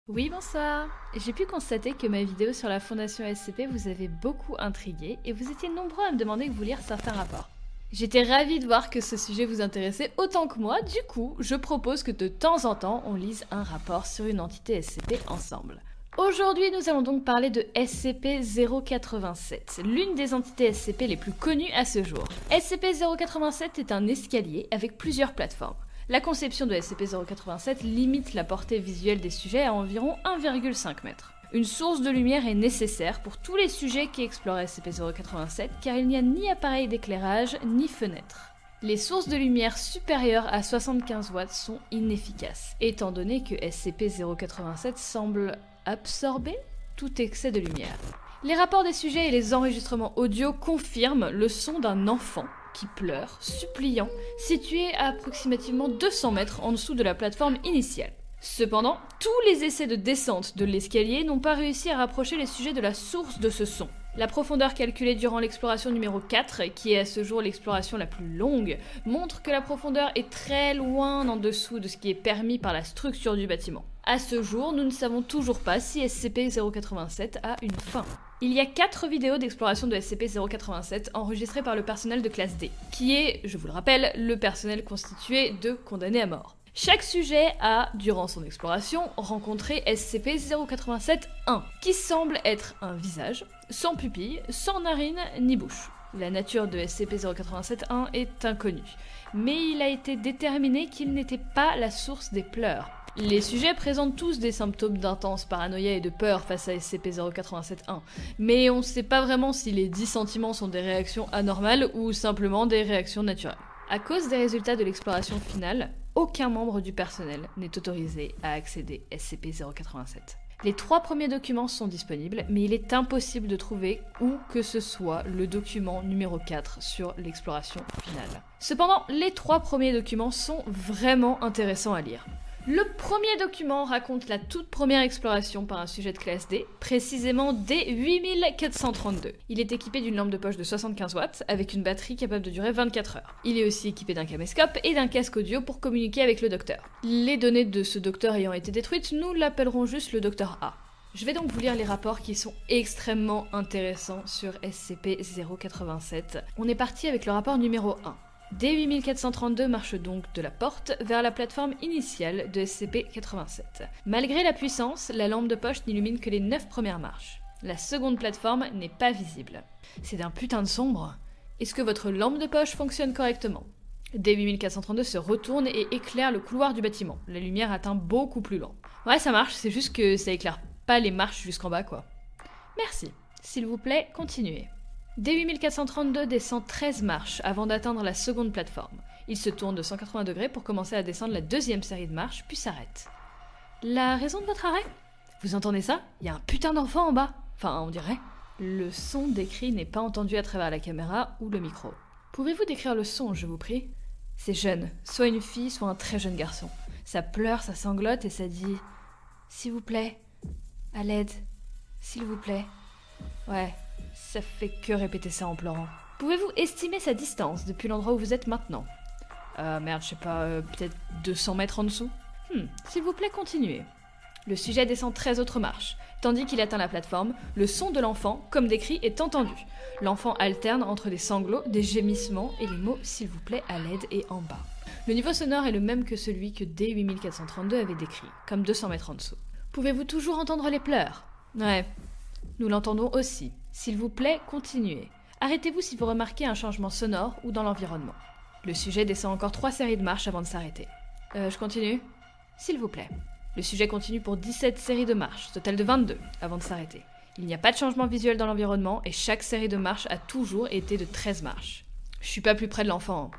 Oui, bonsoir. J'ai pu constater que ma vidéo sur la Fondation SCP vous avait beaucoup intrigué et vous étiez nombreux à me demander de vous lire certains rapports. J'étais ravie de voir que ce sujet vous intéressait autant que moi, du coup, je propose que de temps en temps, on lise un rapport sur une entité SCP ensemble. Aujourd'hui, nous allons donc parler de SCP-087, l'une des entités SCP les plus connues à ce jour. SCP-087 est un escalier avec plusieurs plateformes. La conception de SCP-087 limite la portée visuelle des sujets à environ 1,5 m. Une source de lumière est nécessaire pour tous les sujets qui explorent SCP-087 car il n'y a ni appareil d'éclairage ni fenêtre. Les sources de lumière supérieures à 75 watts sont inefficaces, étant donné que SCP-087 semble absorber tout excès de lumière. Les rapports des sujets et les enregistrements audio confirment le son d'un enfant qui pleure, suppliant, situé à approximativement 200 mètres en dessous de la plateforme initiale. Cependant, tous les essais de descente de l'escalier n'ont pas réussi à rapprocher les sujets de la source de ce son. La profondeur calculée durant l'exploration numéro 4, qui est à ce jour l'exploration la plus longue, montre que la profondeur est très loin en dessous de ce qui est permis par la structure du bâtiment. À ce jour, nous ne savons toujours pas si SCP-087 a une fin. Il y a 4 vidéos d'exploration de SCP-087 enregistrées par le personnel de classe D, qui est, je vous le rappelle, le personnel constitué de condamnés à mort. Chaque sujet a, durant son exploration, rencontré SCP-087-1, qui semble être un visage, sans pupille, sans narine ni bouche. La nature de SCP-087-1 est inconnue, mais il a été déterminé qu'il n'était pas la source des pleurs. Les sujets présentent tous des symptômes d'intense paranoïa et de peur face à SCP-087-1, mais on ne sait pas vraiment si les 10 sentiments sont des réactions anormales ou simplement des réactions naturelles. À cause des résultats de l'exploration finale, aucun membre du personnel n'est autorisé à accéder à SCP-087. Les 3 premiers documents sont disponibles, mais il est impossible de trouver où que ce soit le document numéro 4 sur l'exploration finale. Cependant, les 3 premiers documents sont vraiment intéressants à lire. Le premier document raconte la toute première exploration par un sujet de classe D, précisément D8432. Il est équipé d'une lampe de poche de 75 watts avec une batterie capable de durer 24 heures. Il est aussi équipé d'un caméscope et d'un casque audio pour communiquer avec le docteur. Les données de ce docteur ayant été détruites, nous l'appellerons juste le docteur A. Je vais donc vous lire les rapports qui sont extrêmement intéressants sur SCP-087. On est parti avec le rapport numéro 1. D8432 marche donc de la porte vers la plateforme initiale de SCP-87. Malgré la puissance, la lampe de poche n'illumine que les 9 premières marches. La seconde plateforme n'est pas visible. C'est d'un putain de sombre. Est-ce que votre lampe de poche fonctionne correctement? D8432 se retourne et éclaire le couloir du bâtiment. La lumière atteint beaucoup plus loin. Ouais, ça marche, c'est juste que ça éclaire pas les marches jusqu'en bas, quoi. Merci. S'il vous plaît, continuez. D8432 descend 13 marches avant d'atteindre la seconde plateforme. Il se tourne de 180 degrés pour commencer à descendre la deuxième série de marches, puis s'arrête. La raison de votre arrêt? Vous entendez ça? Il y a un putain d'enfant en bas. Enfin, on dirait. Le son des cris n'est pas entendu à travers la caméra ou le micro. Pouvez-vous décrire le son, je vous prie? C'est jeune, soit une fille, soit un très jeune garçon. Ça pleure, ça sanglote et ça dit « S'il vous plaît, à l'aide, s'il vous plaît. » Ouais. Ça fait que répéter ça en pleurant. Pouvez-vous estimer sa distance depuis l'endroit où vous êtes maintenant? Merde, je sais pas, peut-être 200 mètres en dessous? S'il vous plaît, continuez. Le sujet descend 13 autres marches. Tandis qu'il atteint la plateforme, le son de l'enfant, comme des cris, est entendu. L'enfant alterne entre des sanglots, des gémissements et les mots « s'il vous plaît, à l'aide » et « en bas ». Le niveau sonore est le même que celui que D8432 avait décrit, comme 200 mètres en dessous. Pouvez-vous toujours entendre les pleurs? Ouais, nous l'entendons aussi. S'il vous plaît, continuez. Arrêtez-vous si vous remarquez un changement sonore ou dans l'environnement. Le sujet descend encore 3 séries de marches avant de s'arrêter. Je continue? S'il vous plaît. Le sujet continue pour 17 séries de marches, total de 22, avant de s'arrêter. Il n'y a pas de changement visuel dans l'environnement et chaque série de marches a toujours été de 13 marches. Je suis pas plus près de l'enfant.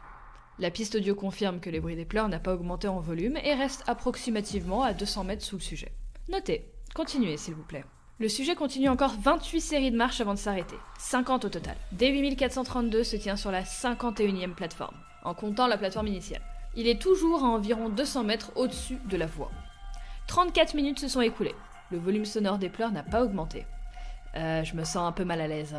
La piste audio confirme que les bruits des pleurs n'a pas augmenté en volume et reste approximativement à 200 mètres sous le sujet. Notez. Continuez, s'il vous plaît. Le sujet continue encore 28 séries de marches avant de s'arrêter, 50 au total. D8432 se tient sur la 51e plateforme, en comptant la plateforme initiale. Il est toujours à environ 200 mètres au-dessus de la voie. 34 minutes se sont écoulées. Le volume sonore des pleurs n'a pas augmenté. Je me sens un peu mal à l'aise.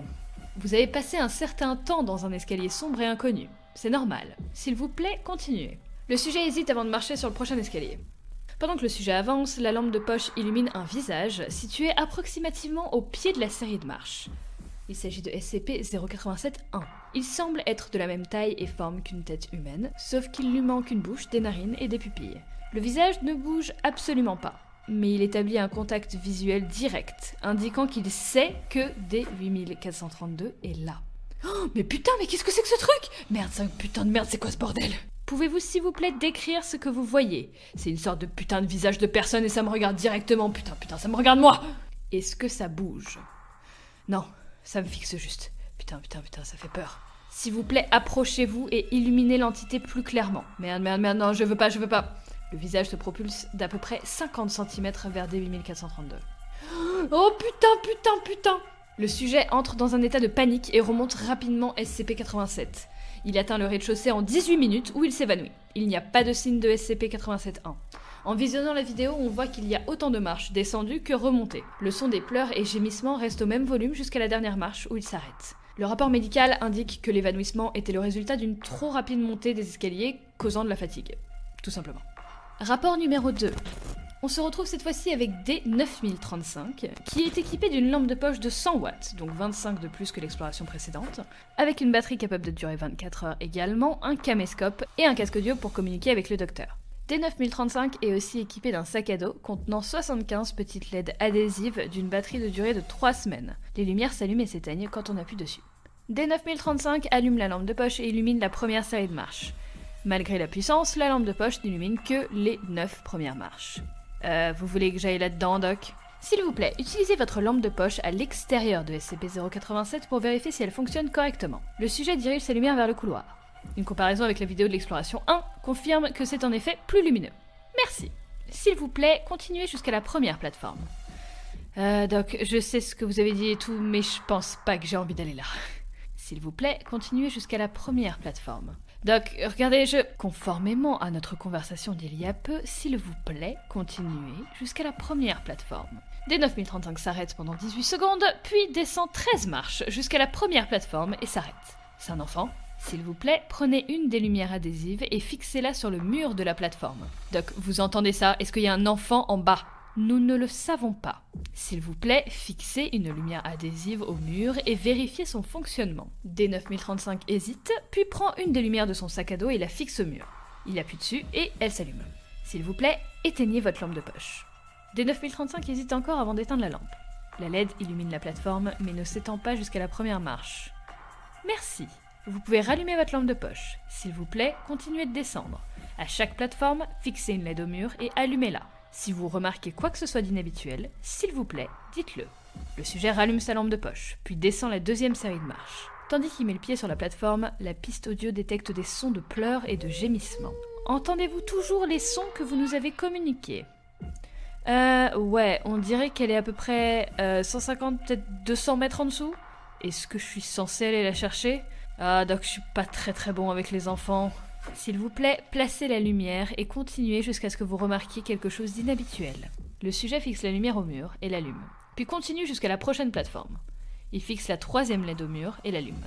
Vous avez passé un certain temps dans un escalier sombre et inconnu. C'est normal. S'il vous plaît, continuez. Le sujet hésite avant de marcher sur le prochain escalier. Pendant que le sujet avance, la lampe de poche illumine un visage situé approximativement au pied de la série de marches. Il s'agit de SCP-087-1. Il semble être de la même taille et forme qu'une tête humaine, sauf qu'il lui manque une bouche, des narines et des pupilles. Le visage ne bouge absolument pas, mais il établit un contact visuel direct, indiquant qu'il sait que D8432 est là. Oh, mais putain, mais qu'est-ce que c'est que ce truc? Merde, c'est un putain de merde, c'est quoi ce bordel? Pouvez-vous s'il vous plaît décrire ce que vous voyez? C'est une sorte de putain de visage de personne et ça me regarde directement, putain, ça me regarde moi! Est-ce que ça bouge? Non, ça me fixe juste. Putain, ça fait peur. S'il vous plaît, approchez-vous et illuminez l'entité plus clairement. Merde, non, je veux pas. Le visage se propulse d'à peu près 50 cm vers D8432. Oh putain! Le sujet entre dans un état de panique et remonte rapidement SCP-87. Il atteint le rez-de-chaussée en 18 minutes où il s'évanouit. Il n'y a pas de signe de SCP-87-1. En visionnant la vidéo, on voit qu'il y a autant de marches descendues que remontées. Le son des pleurs et gémissements reste au même volume jusqu'à la dernière marche où il s'arrête. Le rapport médical indique que l'évanouissement était le résultat d'une trop rapide montée des escaliers causant de la fatigue. Tout simplement. Rapport numéro 2. On se retrouve cette fois-ci avec D9035, qui est équipé d'une lampe de poche de 100 watts, donc 25 de plus que l'exploration précédente, avec une batterie capable de durer 24 heures également, un caméscope et un casque audio pour communiquer avec le docteur. D9035 est aussi équipé d'un sac à dos contenant 75 petites LED adhésives d'une batterie de durée de 3 semaines. Les lumières s'allument et s'éteignent quand on appuie dessus. D9035 allume la lampe de poche et illumine la première série de marches. Malgré la puissance, la lampe de poche n'illumine que les 9 premières marches. Vous voulez que j'aille là-dedans, Doc? S'il vous plaît, utilisez votre lampe de poche à l'extérieur de SCP-087 pour vérifier si elle fonctionne correctement. Le sujet dirige sa lumière vers le couloir. Une comparaison avec la vidéo de l'exploration 1 confirme que c'est en effet plus lumineux. Merci. S'il vous plaît, continuez jusqu'à la première plateforme. Doc, je sais ce que vous avez dit et tout, mais je pense pas que j'ai envie d'aller là. S'il vous plaît, continuez jusqu'à la première plateforme. Doc, regardez, conformément à notre conversation d'il y a peu, s'il vous plaît, continuez jusqu'à la première plateforme. D9035 s'arrête pendant 18 secondes, puis descend 13 marches jusqu'à la première plateforme et s'arrête. C'est un enfant? S'il vous plaît, prenez une des lumières adhésives et fixez-la sur le mur de la plateforme. Doc, vous entendez ça? Est-ce qu'il y a un enfant en bas? Nous ne le savons pas. S'il vous plaît, fixez une lumière adhésive au mur et vérifiez son fonctionnement. D9035 hésite, puis prend une des lumières de son sac à dos et la fixe au mur. Il appuie dessus et elle s'allume. S'il vous plaît, éteignez votre lampe de poche. D9035 hésite encore avant d'éteindre la lampe. La LED illumine la plateforme, mais ne s'étend pas jusqu'à la première marche. Merci. Vous pouvez rallumer votre lampe de poche. S'il vous plaît, continuez de descendre. À chaque plateforme, fixez une LED au mur et allumez-la. Si vous remarquez quoi que ce soit d'inhabituel, s'il vous plaît, dites-le. Le sujet rallume sa lampe de poche, puis descend la deuxième série de marches. Tandis qu'il met le pied sur la plateforme, la piste audio détecte des sons de pleurs et de gémissements. Entendez-vous toujours les sons que vous nous avez communiqués? Ouais, on dirait qu'elle est à peu près 150, peut-être 200 mètres en dessous. Est-ce que je suis censée aller la chercher? Ah, Doc, je suis pas très bon avec les enfants. S'il vous plaît, placez la lumière et continuez jusqu'à ce que vous remarquiez quelque chose d'inhabituel. Le sujet fixe la lumière au mur et l'allume, puis continue jusqu'à la prochaine plateforme. Il fixe la troisième LED au mur et l'allume.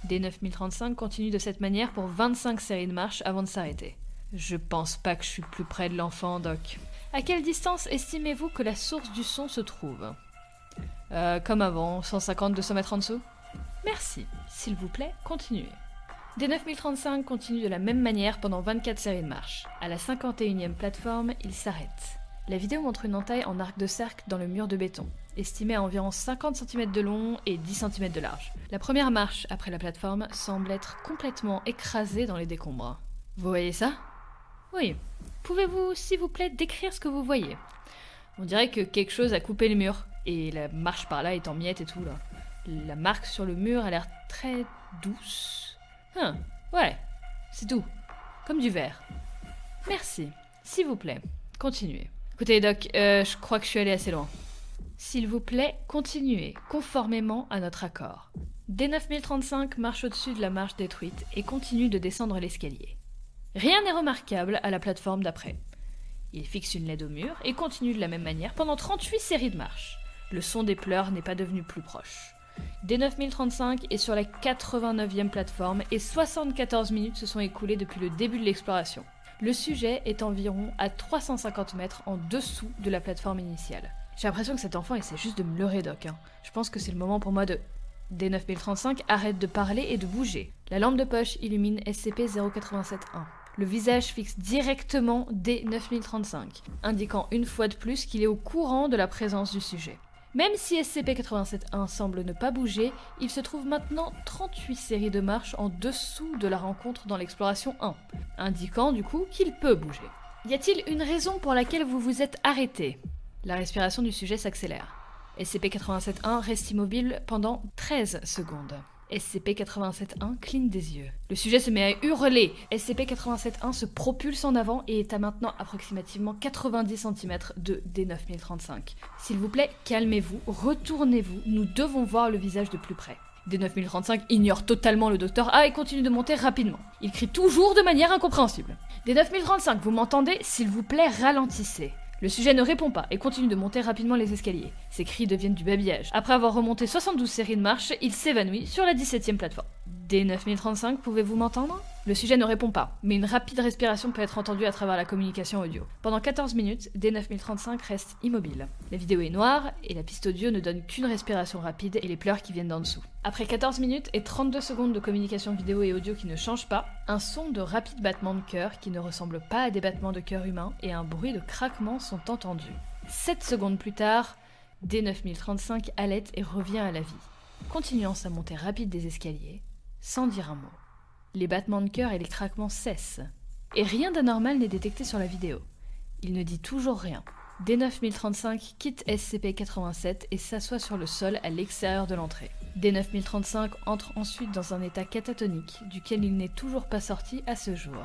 D9035 continue de cette manière pour 25 séries de marches avant de s'arrêter. Je pense pas que je suis plus près de l'enfant, Doc. À quelle distance estimez-vous que la source du son se trouve? Comme avant, 150-200 mètres en dessous? Merci. S'il vous plaît, continuez. D9035 continue de la même manière pendant 24 séries de marches. À la 51e plateforme, il s'arrête. La vidéo montre une entaille en arc de cercle dans le mur de béton, estimée à environ 50 cm de long et 10 cm de large. La première marche après la plateforme semble être complètement écrasée dans les décombres. Vous voyez ça? Oui. Pouvez-vous, s'il vous plaît, décrire ce que vous voyez? On dirait que quelque chose a coupé le mur, et la marche par là est en miettes et tout là. La marque sur le mur a l'air très douce. Ouais, c'est tout. Comme du verre. Merci. S'il vous plaît, continuez. Écoutez, Doc, je crois que je suis allée assez loin. S'il vous plaît, continuez, conformément à notre accord. D9035 marche au-dessus de la marche détruite et continue de descendre l'escalier. Rien n'est remarquable à la plateforme d'après. Il fixe une LED au mur et continue de la même manière pendant 38 séries de marches. Le son des pleurs n'est pas devenu plus proche. D9035 est sur la 89e plateforme et 74 minutes se sont écoulées depuis le début de l'exploration. Le sujet est environ à 350 mètres en dessous de la plateforme initiale. J'ai l'impression que cet enfant essaie juste de me leurrer, Doc. Je pense que c'est le moment pour moi de... D9035 arrête de parler et de bouger. La lampe de poche illumine SCP-087-1. Le visage fixe directement D9035, indiquant une fois de plus qu'il est au courant de la présence du sujet. Même si SCP-87-1 semble ne pas bouger, il se trouve maintenant 38 séries de marches en dessous de la rencontre dans l'exploration 1, indiquant du coup qu'il peut bouger. Y a-t-il une raison pour laquelle vous vous êtes arrêté ? La respiration du sujet s'accélère. SCP-87-1 reste immobile pendant 13 secondes. SCP-87-1 cligne des yeux. Le sujet se met à hurler. SCP-87-1 se propulse en avant et est à maintenant approximativement 90 cm de D9035. S'il vous plaît, calmez-vous, retournez-vous, nous devons voir le visage de plus près. D9035 ignore totalement le Dr A et continue de monter rapidement. Il crie toujours de manière incompréhensible. D9035, vous m'entendez ? S'il vous plaît, ralentissez. Le sujet ne répond pas et continue de monter rapidement les escaliers. Ses cris deviennent du babillage. Après avoir remonté 72 séries de marches, il s'évanouit sur la 17e plateforme. D9035, pouvez-vous m'entendre ? Le sujet ne répond pas, mais une rapide respiration peut être entendue à travers la communication audio. Pendant 14 minutes, D9035 reste immobile. La vidéo est noire et la piste audio ne donne qu'une respiration rapide et les pleurs qui viennent d'en dessous. Après 14 minutes et 32 secondes de communication vidéo et audio qui ne changent pas, un son de rapide battement de cœur qui ne ressemble pas à des battements de cœur humains et un bruit de craquement sont entendus. 7 secondes plus tard, D9035 halète et revient à la vie, continuant sa montée rapide des escaliers, sans dire un mot. Les battements de cœur et les craquements cessent, et rien d'anormal n'est détecté sur la vidéo. Il ne dit toujours rien. D9035 quitte SCP-87 et s'assoit sur le sol à l'extérieur de l'entrée. D9035 entre ensuite dans un état catatonique, duquel il n'est toujours pas sorti à ce jour.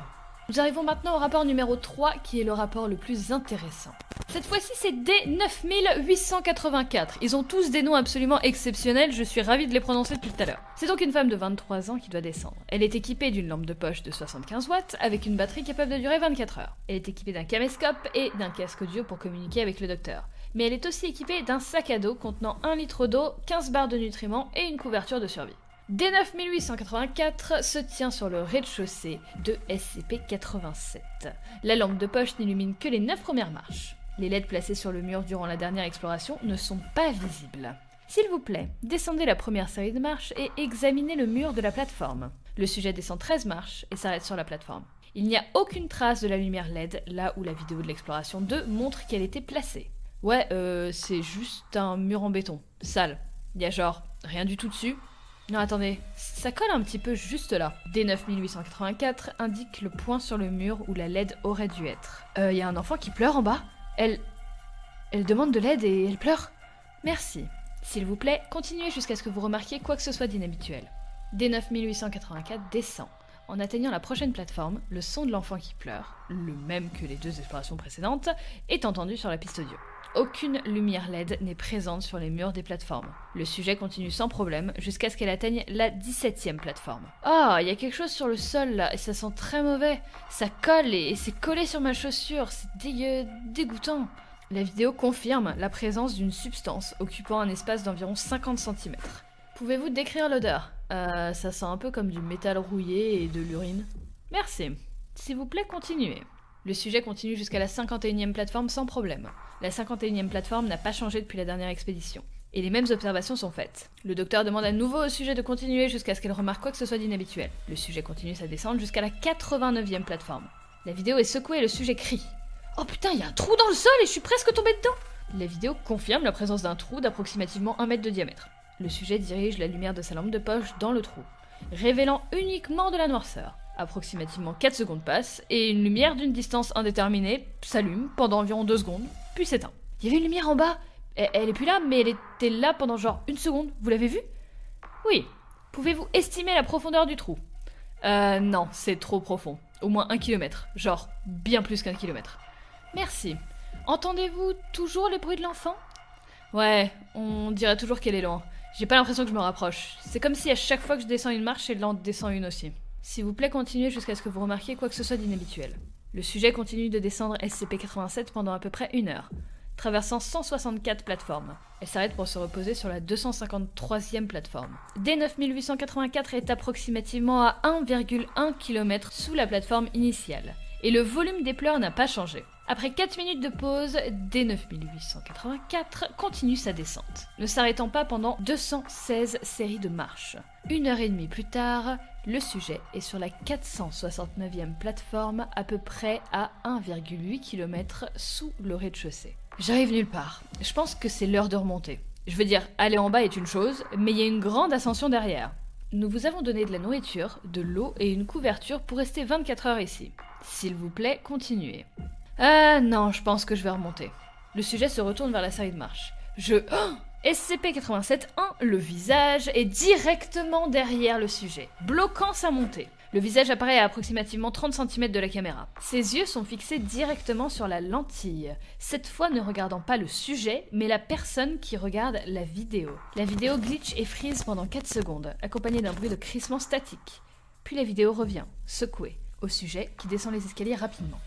Nous arrivons maintenant au rapport numéro 3, qui est le rapport le plus intéressant. Cette fois-ci, c'est D9884. Ils ont tous des noms absolument exceptionnels, je suis ravie de les prononcer depuis tout à l'heure. C'est donc une femme de 23 ans qui doit descendre. Elle est équipée d'une lampe de poche de 75 watts, avec une batterie capable de durer 24 heures. Elle est équipée d'un caméscope et d'un casque audio pour communiquer avec le docteur. Mais elle est aussi équipée d'un sac à dos contenant 1 litre d'eau, 15 barres de nutriments et une couverture de survie. D9884 se tient sur le rez-de-chaussée de SCP-87. La lampe de poche n'illumine que les 9 premières marches. Les LED placés sur le mur durant la dernière exploration ne sont pas visibles. S'il vous plaît, descendez la première série de marches et examinez le mur de la plateforme. Le sujet descend 13 marches et s'arrête sur la plateforme. Il n'y a aucune trace de la lumière LED là où la vidéo de l'exploration 2 montre qu'elle était placée. Ouais, c'est juste un mur en béton, sale. Il y a genre rien du tout dessus. Non, attendez, ça colle un petit peu juste là. D9884 indique le point sur le mur où la LED aurait dû être. Y a un enfant qui pleure en bas ? Elle demande de l'aide et elle pleure ? Merci. S'il vous plaît, continuez jusqu'à ce que vous remarquiez quoi que ce soit d'inhabituel. D9884 descend. En atteignant la prochaine plateforme, le son de l'enfant qui pleure, le même que les 2 explorations précédentes, est entendu sur la piste audio. Aucune lumière LED n'est présente sur les murs des plateformes. Le sujet continue sans problème jusqu'à ce qu'elle atteigne la 17e plateforme. Ah, il y a quelque chose sur le sol là, et ça sent très mauvais. Ça colle et c'est collé sur ma chaussure, c'est dégoûtant. La vidéo confirme la présence d'une substance occupant un espace d'environ 50 cm. Pouvez-vous décrire l'odeur ? Ça sent un peu comme du métal rouillé et de l'urine. Merci. S'il vous plaît, continuez. Le sujet continue jusqu'à la 51e plateforme sans problème. La 51e plateforme n'a pas changé depuis la dernière expédition. Et les mêmes observations sont faites. Le docteur demande à nouveau au sujet de continuer jusqu'à ce qu'elle remarque quoi que ce soit d'inhabituel. Le sujet continue sa descente jusqu'à la 89e plateforme. La vidéo est secouée et le sujet crie. Oh putain, il y a un trou dans le sol et je suis presque tombée dedans! La vidéo confirme la présence d'un trou d'approximativement 1 mètre de diamètre. Le sujet dirige la lumière de sa lampe de poche dans le trou, révélant uniquement de la noirceur. Approximativement 4 secondes passent, et une lumière d'une distance indéterminée s'allume pendant environ 2 secondes, puis s'éteint. Il y avait une lumière en bas. Elle est plus là, mais elle était là pendant genre 1 seconde. Vous l'avez vue ? Oui. Pouvez-vous estimer la profondeur du trou ? Non, c'est trop profond. Au moins 1 km. Genre, bien plus qu'1 km. Merci. Entendez-vous toujours les bruits de l'enfant ? Ouais, on dirait toujours qu'elle est loin. J'ai pas l'impression que je me rapproche. C'est comme si à chaque fois que je descends une marche, elle en descend une aussi. S'il vous plaît, continuez jusqu'à ce que vous remarquiez quoi que ce soit d'inhabituel. Le sujet continue de descendre SCP-87 pendant à peu près 1 heure, traversant 164 plateformes. Elle s'arrête pour se reposer sur la 253e plateforme. D9884 est approximativement à 1,1 km sous la plateforme initiale, et le volume des pleurs n'a pas changé. Après 4 minutes de pause, D9884 continue sa descente, ne s'arrêtant pas pendant 216 séries de marches. 1h30 plus tard, le sujet est sur la 469e plateforme, à peu près à 1,8 km sous le rez-de-chaussée. J'arrive nulle part. Je pense que c'est l'heure de remonter. Je veux dire, aller en bas est une chose, mais il y a une grande ascension derrière. Nous vous avons donné de la nourriture, de l'eau et une couverture pour rester 24 heures ici. S'il vous plaît, continuez. Ah non, je pense que je vais remonter. Le sujet se retourne vers la série de marches. SCP-87-1, le visage est directement derrière le sujet, bloquant sa montée. Le visage apparaît à approximativement 30 cm de la caméra. Ses yeux sont fixés directement sur la lentille, cette fois ne regardant pas le sujet, mais la personne qui regarde la vidéo. La vidéo glitch et freeze pendant 4 secondes, accompagnée d'un bruit de crissement statique. Puis la vidéo revient, secouée, au sujet qui descend les escaliers rapidement.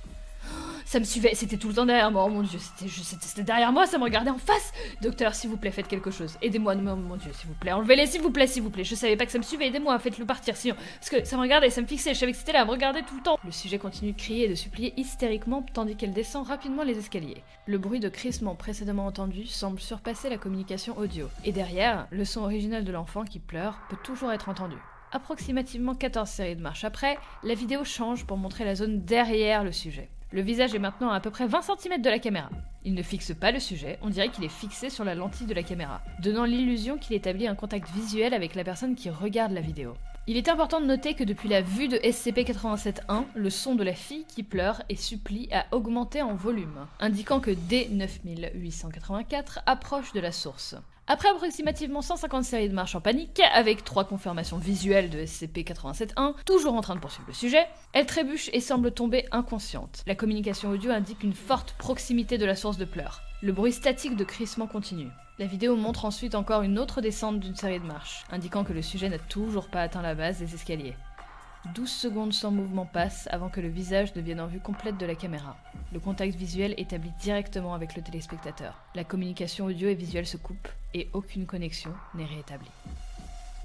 Ça me suivait, c'était tout le temps derrière moi, oh mon dieu, c'était derrière moi, ça me regardait en face. Docteur, s'il vous plaît, faites quelque chose, aidez-moi, mon dieu, s'il vous plaît, enlevez-les, s'il vous plaît, je savais pas que ça me suivait, aidez-moi, faites-le partir, sinon, parce que ça me regardait, ça me fixait, je savais que c'était là, à me regarder tout le temps. Le sujet continue de crier et de supplier hystériquement, tandis qu'elle descend rapidement les escaliers. Le bruit de crissement précédemment entendu semble surpasser la communication audio, et derrière, le son original de l'enfant qui pleure peut toujours être entendu. Approximativement 14 séries de marches après, la vidéo change pour montrer la zone derrière le sujet. Le visage est maintenant à peu près 20 cm de la caméra. Il ne fixe pas le sujet, on dirait qu'il est fixé sur la lentille de la caméra, donnant l'illusion qu'il établit un contact visuel avec la personne qui regarde la vidéo. Il est important de noter que depuis la vue de SCP-87-1, le son de la fille qui pleure et supplie a augmenté en volume, indiquant que D9884 approche de la source. Après approximativement 150 séries de marches en panique, avec 3 confirmations visuelles de SCP-87-1, toujours en train de poursuivre le sujet, elle trébuche et semble tomber inconsciente. La communication audio indique une forte proximité de la source de pleurs. Le bruit statique de crissement continue. La vidéo montre ensuite encore une autre descente d'une série de marches, indiquant que le sujet n'a toujours pas atteint la base des escaliers. 12 secondes sans mouvement passent avant que le visage devienne en vue complète de la caméra. Le contact visuel établi directement avec le téléspectateur. La communication audio et visuelle se coupe et aucune connexion n'est réétablie.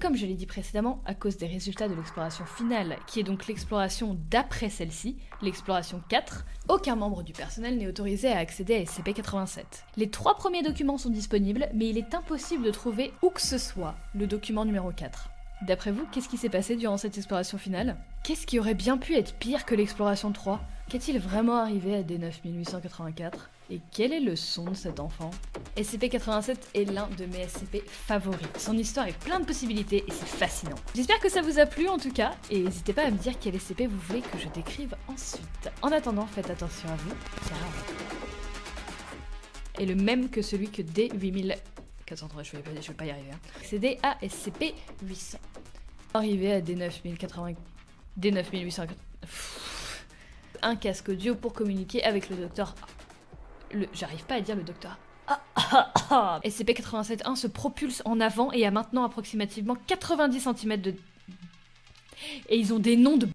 Comme je l'ai dit précédemment, à cause des résultats de l'exploration finale, qui est donc l'exploration d'après celle-ci, l'exploration 4, aucun membre du personnel n'est autorisé à accéder à SCP-87. Les 3 premiers documents sont disponibles, mais il est impossible de trouver où que ce soit le document numéro 4. D'après vous, qu'est-ce qui s'est passé durant cette exploration finale? Qu'est-ce qui aurait bien pu être pire que l'exploration 3? Qu'est-il vraiment arrivé à D9884? Et quel est le son de cet enfant? SCP-87 est l'un de mes SCP favoris. Son histoire est pleine de possibilités et c'est fascinant. J'espère que ça vous a plu en tout cas, et n'hésitez pas à me dire quel SCP vous voulez que je décrive ensuite. En attendant, faites attention à vous. Ciao. Et le même que celui que D8000... je vais pas y arriver. Accéder à SCP-800. Arrivé à D9880... Un casque audio pour communiquer avec le docteur... J'arrive pas à dire le docteur... SCP-87-1 se propulse en avant et a maintenant approximativement 90 cm de... Et ils ont des noms de...